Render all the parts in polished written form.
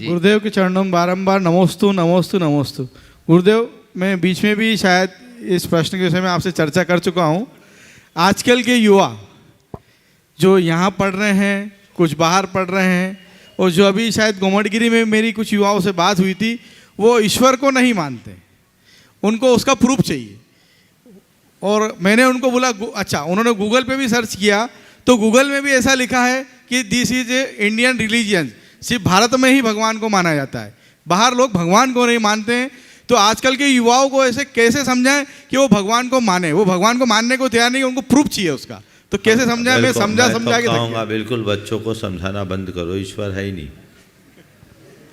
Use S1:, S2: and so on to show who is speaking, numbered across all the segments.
S1: गुरुदेव के चरणों में बारंबार नमोस्तु नमोस्तु नमोस्तु। गुरुदेव, मैं बीच में भी शायद इस प्रश्न के विषय में आपसे चर्चा कर चुका हूँ। आजकल के युवा जो यहाँ पढ़ रहे हैं, कुछ बाहर पढ़ रहे हैं, और जो अभी शायद गोमटगिरी में मेरी कुछ युवाओं से बात हुई थी, वो ईश्वर को नहीं मानते, उनको उसका प्रूफ चाहिए। और मैंने उनको बोला अच्छा, उन्होंने गूगल पे भी सर्च किया तो गूगल में भी ऐसा लिखा है कि this is a Indian religion, सिर्फ भारत में ही भगवान को माना जाता है, बाहर लोग भगवान को नहीं मानते हैं। तो आजकल के युवाओं को ऐसे कैसे समझाएं कि वो भगवान को माने? वो भगवान को मानने को तैयार नहीं, उनको प्रूफ चाहिए उसका, तो कैसे समझाएं? मैं समझा के
S2: कहूँगा बिल्कुल बच्चों को समझाना बंद करो, ईश्वर है ही नहीं,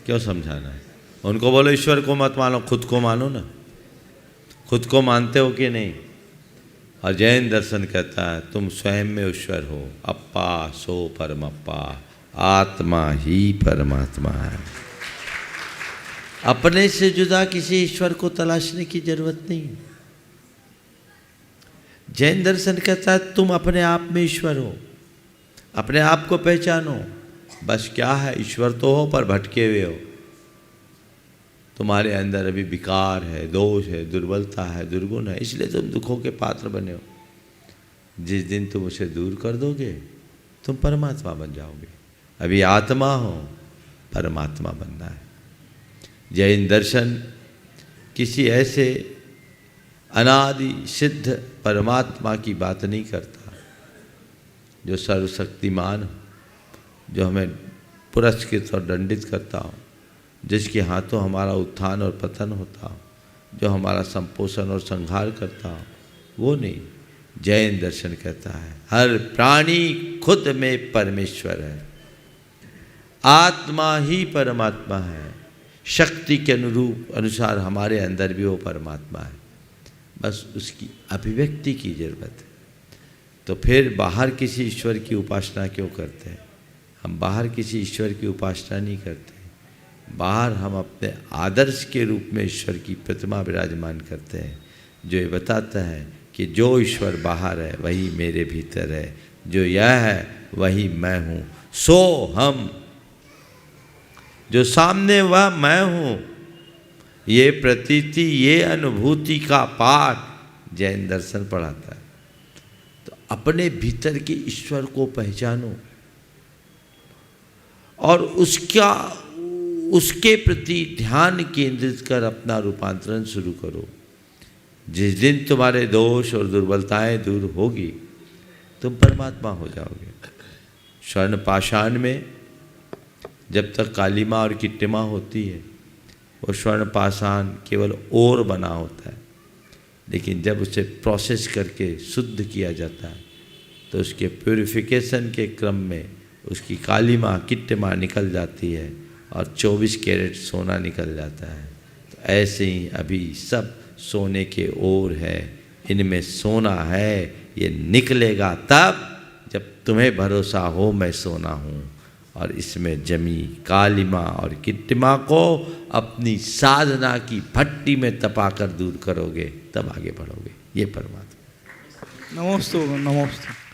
S2: क्यों समझाना है? उनको बोलो ईश्वर को मत मानो, खुद को मानो ना। खुद को मानते हो कि नहीं? और जैन दर्शन कहता है तुम स्वयं में ईश्वर हो, अप्पा सो परमप्पा, आत्मा ही परमात्मा है। अपने से जुदा किसी ईश्वर को तलाशने की जरूरत नहीं। जैन दर्शन कहता है तुम अपने आप में ईश्वर हो, अपने आप को पहचानो। बस क्या है, ईश्वर तो हो पर भटके हुए हो, तुम्हारे अंदर अभी विकार है, दोष है, दुर्बलता है, दुर्गुण है, इसलिए तुम दुखों के पात्र बने हो। जिस दिन तुम उसे दूर कर दोगे तुम परमात्मा बन जाओगे। अभी आत्मा हो, परमात्मा बनना है। जैन दर्शन किसी ऐसे अनादि सिद्ध परमात्मा की बात नहीं करता जो सर्वशक्तिमान हो, जो हमें पुरस्कृत और दंडित करता हो, जिसके हाथों हमारा उत्थान और पतन होता हो, जो हमारा संपोषण और संहार करता हो, वो नहीं। जैन दर्शन कहता है हर प्राणी खुद में परमेश्वर है, आत्मा ही परमात्मा है, शक्ति के अनुसार हमारे अंदर भी वो परमात्मा है, बस उसकी अभिव्यक्ति की जरूरत है। तो फिर बाहर किसी ईश्वर की उपासना क्यों करते हैं? हम बाहर किसी ईश्वर की उपासना नहीं करते, बाहर हम अपने आदर्श के रूप में ईश्वर की प्रतिमा विराजमान करते हैं, जो ये बताता है कि जो ईश्वर बाहर है वही मेरे भीतर है, जो यह है वही मैं हूँ, सो हम, जो सामने वह मैं हूँ। ये प्रतीति, ये अनुभूति का पाठ जैन दर्शन पढ़ाता है। तो अपने भीतर के ईश्वर को पहचानो और उसके प्रति ध्यान केंद्रित कर अपना रूपांतरण शुरू करो। जिस दिन तुम्हारे दोष और दुर्बलताएं दूर होगी तुम परमात्मा हो जाओगे। स्वर्ण पाषाण में जब तक कालीमा और किट्टिमा होती है वो स्वर्ण पाषाण केवल और बना होता है, लेकिन जब उसे प्रोसेस करके शुद्ध किया जाता है तो उसके प्यूरिफिकेशन के क्रम में उसकी कालीमा किट्टिमा निकल जाती है और 24 कैरेट सोना निकल जाता है। तो ऐसे ही अभी सब सोने के ओर है, इनमें सोना है, ये निकलेगा तब जब तुम्हें भरोसा हो मैं सोना हूँ, और इसमें जमी कालीमा और किट्टिमा को अपनी साधना की भट्टी में तपाकर दूर करोगे, तब आगे बढ़ोगे। ये परमात्मा।
S1: नमोस्तु नमोस्तु।